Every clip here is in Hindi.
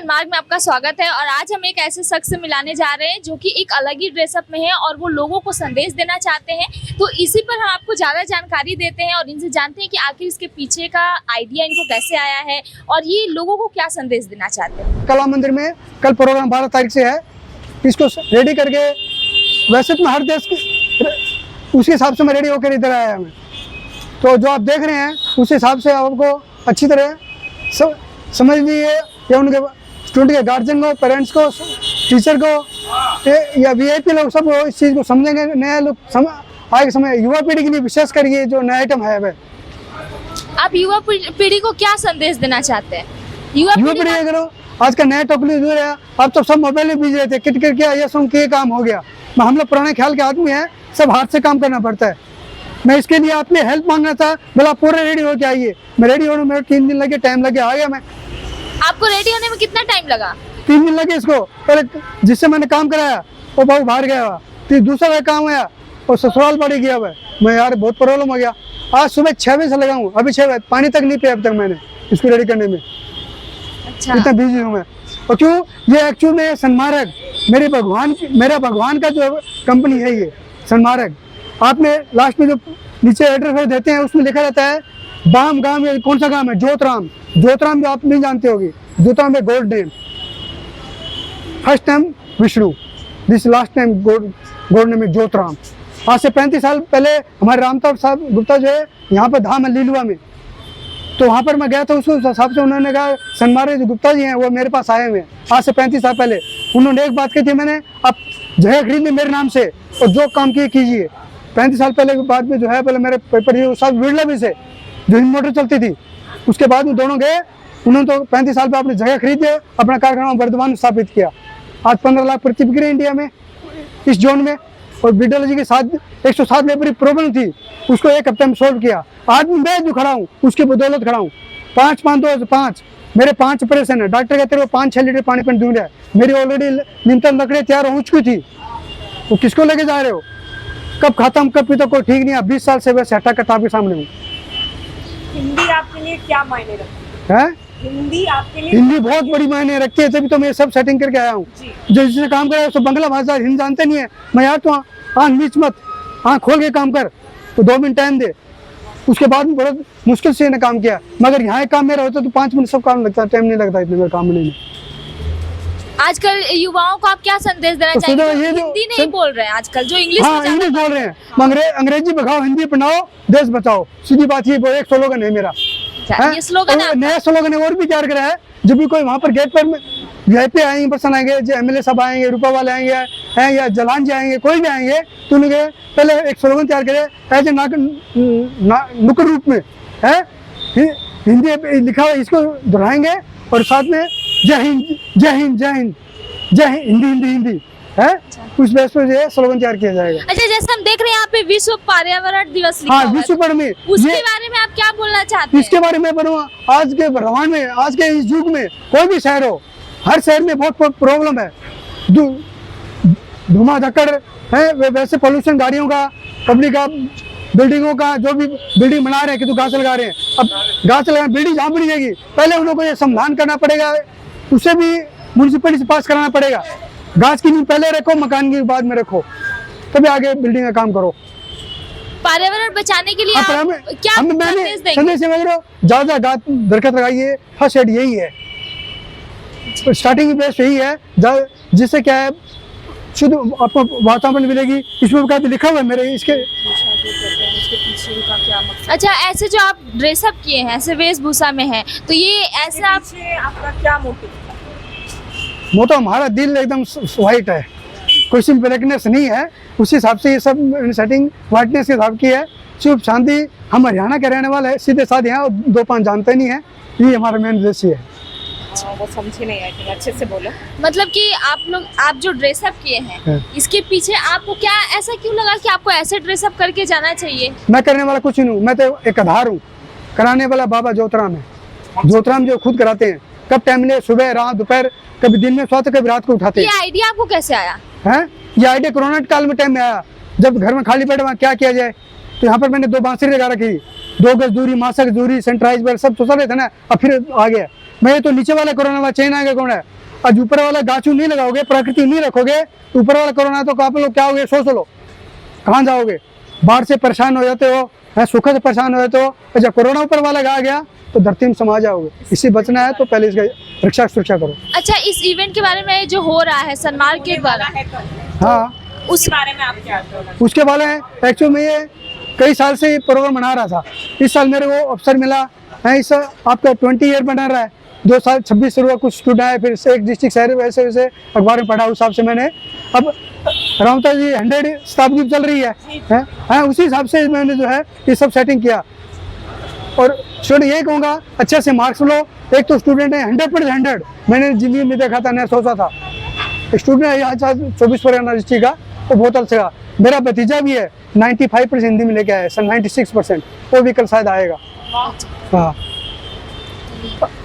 सनमार्ग में आपका स्वागत है। और आज हम एक ऐसे शख्स से मिलाने जा रहे हैं जो कि एक अलग ही ड्रेसअप में है और वो लोगों को संदेश देना चाहते हैं। तो इसी पर हम आपको ज़्यादा जानकारी देते हैं और इनसे जानते हैं कि आखिर इसके पीछे का आइडिया इनको कैसे आया है और ये लोगों को क्या संदेश देना चाहते हैं। कला मंदिर में कल प्रोग्राम 12 तारीख से है। इसको रेडी करके, वैसे तो हर देश उसी हिसाब से मैं रेडी होकर इधर आया हूँ। तो जो आप देख रहे हैं उस हिसाब से आपको अच्छी तरह समझ लीजिए, या उनके स्टूडेंट के गार्जियन को, पेरेंट्स को, टीचर को या वीआईपी लोग सब इस चीज़ को समझेंगे। नया लोग आगे समय युवा पीढ़ी के लिए विशेष कर ये जो नया आइटम है वह। आप युवा पीढ़ी को क्या संदेश देना चाहते हैं? युवा पीढ़ी करो, आज का नया टेक्नोलॉजी जो है, अब तो सब मोबाइल में बिजी रहते हैं। किट किट किया ये सुन के काम हो गया। हम लोग पुराने ख्याल के आदमी हैं, सब हाथ से काम करना पड़ता है। मैं इसके लिए आपने हेल्प मांगना था, बोला पूरे रेडी हो के आइए। मैं रेडी होने में 3 दिन लगे, टाइम लगे, आ गया मैं। आपको रेडी होने में कितना टाइम लगा? 3 दिन लगे इसको। पहले जिससे मैंने काम कराया वो बहुत बाहर गया हुआ, फिर दूसरा का काम आया और ससुराल पड़ी गया हुआ। मैं यार बहुत प्रॉब्लम हो गया। आज सुबह 6 बजे से लगा हूँ, अभी 6 बजे पानी तक नहीं पिया अब तक मैंने इसको रेडी करने में। अच्छा, इतना बिजी हूँ मैं। और क्यों, ये एक्चुअल में सनमार्ग मेरा भगवान का जो कंपनी है ये सनमार्ग। आपने लास्ट में जो नीचे एड्रेस देते हैं उसमें लिखा रहता है बाम गांव, ये कौन सा गांव है? जोतराम जो आप नहीं जानते होगी। जोतराम में gold name, first name Vishnu, this last name gold name Jotram. आज से 35 साल पहले हमारे रामताव साहब गुप्ता जो है यहाँ पर धाम है लीलुआ में, तो वहाँ पर मैं गया था। उस हिसाब से उन्होंने कहा सनमार्ग जो गुप्ता जी हैं वो मेरे पास आए हुए हैं आज से 35 साल पहले। उन्होंने एक बात कही थी, मैंने आप जगह खरीदने मेरे नाम से और जो काम किए कीजिए। 35 साल पहले के बाद में जो है, पहले मेरे पेपर सब बिरला भी से जो मोटर चलती थी, उसके बाद में दोनों गए। उन्होंने तो 35 साल पे अपनी जगह खरीद के अपना कारखाना वर्धमान में स्थापित किया। आज 15 लाख प्रति बिक्री है इंडिया में, इस जोन में। और बीडोलॉजी के साथ 107 लेबर प्रॉब्लम थी, उसको 1 हफ्ते में सोल्व किया। आज मैं जो खड़ा हूँ उसकी बदौलत खड़ा हूँ। 5 मेरे 5 ऑपरेशन है। डॉक्टर कहते हैं 5-6 लीटर पानी पीने दूंगा। मेरी ऑलरेडी न्यूनतम लकड़ी तैयार हो चुकी थी। वो किसको लेके जा रहे हो? कब खत्म कब पीता कोई ठीक नहीं है। 20 साल से वैसे हटा कटा आपके सामने हूँ। हिंदी आपके लिए क्या मायने रखती है? हिंदी आपके लिए हिंदी बहुत बड़ी मायने रखती है, तभी तो मैं सब सेटिंग करके आया हूँ। जो जिसने काम करा है उसको बंगला भाषा हिंदी जानते नहीं है। मैं यार तो आँख मीच मत, आँख खोल के काम कर, तो 2 मिनट टाइम दे। उसके बाद में बहुत मुश्किल से इन्हें काम किया, मगर यहाँ काम मेरा होता तो 5 मिनट सब काम लगता, टाइम नहीं लगता इतने मेरे काम में। आजकल युवाओं को आप क्या संदेश देना चाहेंगे? ये जो हिंदी नहीं बोल रहे हैं आजकल, जो इंग्लिश इंग्लिश बोल रहे हैं। अंग्रेजी भगाओ, हिंदी पढ़ाओ, देश बचाओ। सीधी बात ये एक स्लोगन है मेरा। ये स्लोगन नया स्लोगन है और भी तैयार करा है। जब भी कोई वहाँ पर गेट पर वीआईपी आएंगे, पर्सन आएंगे, जो एमएलए सब आएंगे, रूपा वाले आएंगे हैं या जलान जी आएंगे, कोई भी आएंगे, तो उनके पहले एक स्लोगन तैयार करे एज ए नुक्कड़ रूप में है, हिंदी लिखा हुआ, इसको दोहराएंगे और साथ में जय हिंद जय हिंद जय हिंद जय हिंद, हिंदी है। उस बेस पर जो है स्लोगन तैयार किया जाएगा। अच्छा, जैसे हम देख रहे हैं यहाँ पे विश्व पर्यावरण दिवस लिखा हुआ है। विश्व पर्यावरण, उसके बारे में आप क्या बोलना चाहते हैं? इसके बारे में बोलूँगा, आज के भगवान में, आज के इस युग में कोई भी शहर हो, हर शहर में बहुत प्रॉब्लम है। धुआं धक्कड़ है, वैसे पोल्यूशन, गाड़ियों का, पब्लिक का, बिल्डिंगों का। जो भी बिल्डिंग बना रहे हैं कि तो घास लगा रहे हैं। अब घास लगा, बिल्डिंग जहाँ बनी जाएगी पहले उन लोगों को ये समाधान करना पड़ेगा, उसे भी म्यूनिसिपैलिटी से पास कराना पड़ेगा। घास की नींव पहले रखो, मकान की बाद में रखो, तभी आगे बिल्डिंग का काम करो। पर्यावरण बचाने के लिए आप क्या संदेश देंगे? संदेश ज्यादा दरख्त लगाइए। फर्स्ट एड यही है, स्टार्टिंग बेस्ट यही है, जिससे क्या है शुद्ध आपको वातावरण मिलेगी। इसमें लिखा हुआ है मेरे इसके पीछे का क्या मकसद? अच्छा, ऐसे जो आप ड्रेसअप किए हैं, ऐसे वेशभूषा में हैं, तो ये ऐसे आपका क्या मोटिव था? वो तो हमारा दिल एकदम वाइट है, कोई सिर्फ ब्लैकनेस नहीं है। उसी हिसाब से ये सब सेटिंग वाइटनेस के हिसाब की है। शुभ शांति, हम हरियाणा के रहने वाले हैं, सीधे साधे हैं और 2-5 जानते नहीं है। ये हमारा मेन उद्देश्य है। वो समझे नहीं, आई थिंक अच्छे से बोलो। मतलब कि आप जो ड्रेसअप किए हैं, इसके पीछे आपको क्या ऐसा क्यों लगा कि आपको ऐसे ड्रेसअप करके जाना चाहिए? मैं करने वाला कुछ नहीं हूँ, मैं तो एक आधार हूँ। कराने वाला बाबा जोतराम है। जोतराम जो खुद कराते हैं, कब टाइम मिले, सुबह, रात, दोपहर, कभी दिन में सोते, कभी रात को उठाते हैं। ये आइडिया आपको कैसे आया है? ये आइडिया कोरोना काल में टाइम में आया, जब घर में खाली बैठे वहाँ क्या किया जाए। तो यहाँ पर मैंने 2 बांसुरी लगा रखी, 2 गज दूरी, मास्क दूरी, सैनिटाइज सब तो रहे थे ना। अब फिर आ गया। मैं तो नीचे वाला कोरोना वाला चेन आ गया, कौन है आज ऊपर वाला गाछू नहीं लगाओगे, प्रकृति नहीं रखोगे, तो ऊपर वाला कोरोना तो आप लोग क्या होगे सोच लो, कहाँ जाओगे? बाढ़ से परेशान हो जाते हो, सूखे से परेशान हो जाते हो, और जब कोरोना ऊपर वाला आ गया तो धरती में समा जाओगे। इससे बचना है तो पहले इसका रक्षा सुरक्षा करो। अच्छा, इस इवेंट के बारे में जो हो रहा है सनमार्ग के द्वारा, हाँ उस बारे में आप क्या कहते उसके बारे में एक्चुअली मैं ये कई साल से ये प्रोग्राम बना रहा था। इस साल मेरे को अवसर मिला है, इस आपका 20 ईयर बना रहा है, 2 साल 26 शुरू कुछ स्टूडेंट आए, फिर से एक डिस्ट्रिक्ट शहर वैसे वैसे अखबार में पढ़ा, उस हिसाब से मैंने अब रामता जी 100 शताब्दी चल रही है, उसी हिसाब से मैंने जो है ये सब सेटिंग किया। और स्टूडेंट यही कहूँगा अच्छे से मार्क्स लो। एक तो स्टूडेंट है 100% 100, मैंने जिंदगी में देखा था, नहीं सोचा था। स्टूडेंट है यहाँ 24 परगना डिस्ट्रिक्ट का, वो बहुत अच्छा का। मेरा भतीजा भी है 95% हिंदी में लेके आया, 96%, वो भी कल शायद आएगा। हाँ,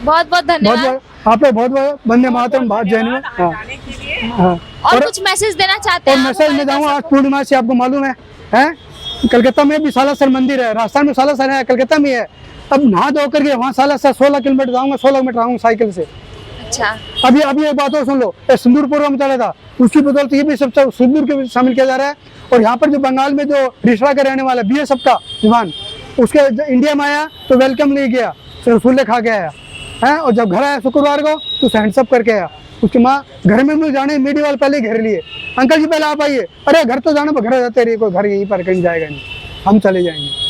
बहुत बहुत धन्यवाद। आप लोग बहुत बहुत वंदे मातरम, बहुत जय हिंद। हाँ आने के लिए हाँ। और कुछ मैसेज देना चाहते और हैं? मैसेज में जाऊँगा, आज पूर्णिमा से आपको मालूम है कलकत्ता में भी सालासर मंदिर है, राजस्थान में सालासर है, कलकत्ता में है। अब नहा धो करके वहाँ सालासर 16 किलोमीटर जाऊँगा, 16 किलोमीटर आऊँगा साइकिल से। अच्छा, अभी एक बात और सुन लो, सिंदूर प्रोग्राम चला था, उसकी बदौलत ये भी सब सिंदूर के शामिल किया जा रहा है। और यहाँ पर जो बंगाल में जो रिश्ता का रहने वाला BSF का जवान, उसके इंडिया में आया तो वेलकम ले गया, रसगुल्ले खा के आया है, और जब घर आया शुक्रवार को तो उसे हैंडसअप करके आया। उसकी माँ घर में मुझे जाने मीडिया वाले पहले घेर लिए, अंकल जी पहले आप आइए। अरे घर तो जाना, घर जाते रहिए, कोई घर यहीं पर कहीं जाएगा नहीं, हम चले जाएंगे।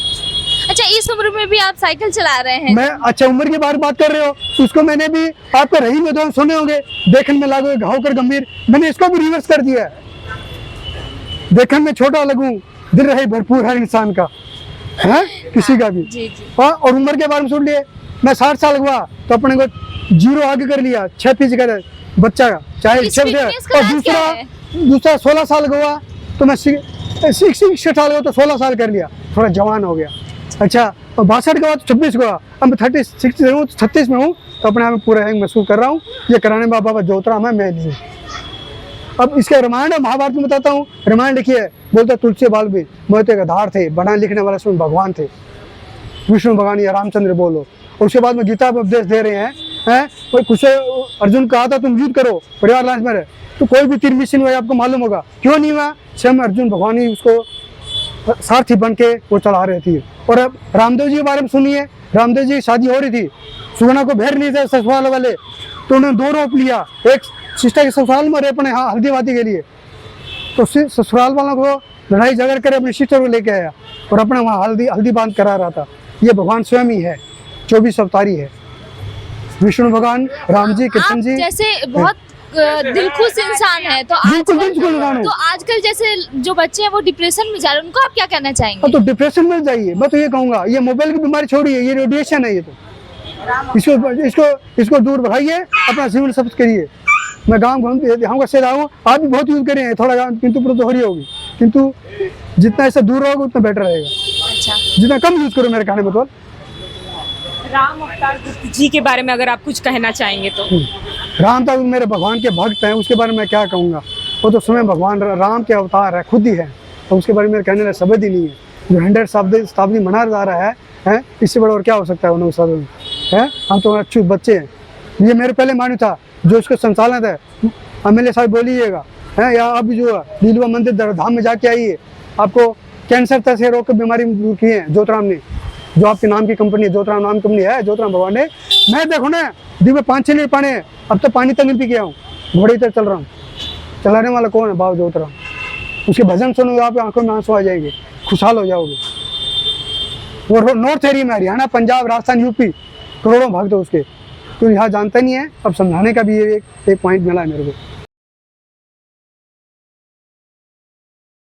अच्छा, इस उम्र में भी आप साइकिल चला रहे हैं? मैं अच्छा उम्र की बात कर रहे हो, उसको मैंने भी आपका रही में तो सुने होंगे, देखने में लागू घाव कर गंभीर, मैंने इसको भी रिवर्स कर दिया है। देखने में छोटा लगूं, दिल रहे भरपूर हर इंसान का, है किसी का भी। जी जी। और उम्र के बारे में सुन लिए, मैं 60 साल हुआ तो अपने को 0 आगे कर लिया, 6 फीस का बच्चा का, चाहे इस fitness का और राज क्या है? दूसरा 16 साल का हुआ तो मैं 60 साल हुआ तो 16 साल कर लिया, थोड़ा जवान हो गया। अच्छा, और 62 का हुआ तो 26 का हुआ, अब मैं 36 में हूँ, 36 में हूँ, तो अपने आप में पूरा हैंग महसूस कर रहा हूँ। ये कराने में बाबा ज्योतिराम है, मैं नहीं। अब इसके रामायण और महाभारत में बताता हूँ। रामायण लिखी है, बोलता तुलसी बाल भी मोहित गधार थे, बनाने लिखने वाला स्वयं भगवान थे, विष्णु भगवान या रामचंद्र बोलो। और उसके बाद में गीता में उपदेश दे रहे हैं कुछ अर्जुन कहा था तुम युद्ध करो, परिवार लांच में रहे, तो कोई भी तीर मिशन हुआ आपको मालूम होगा, क्यों नहीं हुआ? स्वयं अर्जुन भगवान ही उसको सारथी बन के वो चला रहे थे। और अब रामदेव जी के बारे में सुनिए, रामदेव जी की शादी हो रही थी, सुगना को भेर नहीं थे ससुराल वाले, तो उन्होंने 2 रोप लिया, एक सिस्टर के ससुराल में और अपने हल्दी वादी के लिए, तो ससुराल वालों को लड़ाई झगड़ कर अपनी सिस्टर को लेके आया और अपने वहाँ हल्दी बांध करा रहा था। ये भगवान स्वयं ही है, 24 अवतारी है, विष्णु भगवान, राम जी, कृष्ण जी। जैसे बहुत दिलखुश इंसान है, तो बिल्कुल तो आजकल जैसे जो बच्चे हैं वो डिप्रेशन में जा रहे हैं, उनको आप क्या कहना चाहेंगे? तो डिप्रेशन में जाइए, मैं तो ये कहूँगा, ये मोबाइल की बीमारी छोड़िए, ये रेडिएशन है, ये तो इसको दूर भगाइए, अपना जीवन सफल करिए। मैं गाँव का से रहा हूँ, आप भी बहुत यूज करें, थोड़ा किंतु तो हो रही होगी, किंतु जितना इससे दूर रहोगे उतना बेटर रहेगा। अच्छा, जितना कम यूज करो मेरे कहने में। तो राम अवतार गुप्त जी के बारे में अगर आप कुछ कहना चाहेंगे तो? राम तो मेरे भगवान के भक्त हैं, उसके बारे में क्या कहूँगा, वो तो स्वयं भगवान राम के अवतार है, खुद ही है, तो उसके बारे में कहने का शब्द ही नहीं है। जो 100 शताब्दी मना जा रहा है इससे बड़ा और क्या हो सकता है? 19 साल में है, हम तो अच्छे बच्चे हैं। ये मेरे पहले मान्य था, जो इसका संचालन है MLA साहब बोलिएगा, है या आप जो लीलवा मंदिर धाम में जाके आइए, आपको कैंसर तक से रोग की बीमारी दूर की है ज्योतिराम ने, जो आपके नाम की कंपनी है, ज्योतिराम नाम कंपनी है, ज्योतिराम भगवान ने। मैं देखो ना, दिन में 5-6 लीटर पानी, अब तो पानी तक नहीं पी गया हूँ, घोड़े तक चल रहा हूँ। चलाने वाला कौन है? बाबा ज्योतिराम। उसके भजन सुनोगे, आपकी आंखों में आंसू आ जाएंगे, खुशहाल हो जाओगे। वो नॉर्थ एरिया में, हरियाणा, पंजाब, राजस्थान, UP, करोड़ों भक्त है उसके, तो यहाँ जानता नहीं है। अब समझाने का भी एक पॉइंट मिला है मेरे को।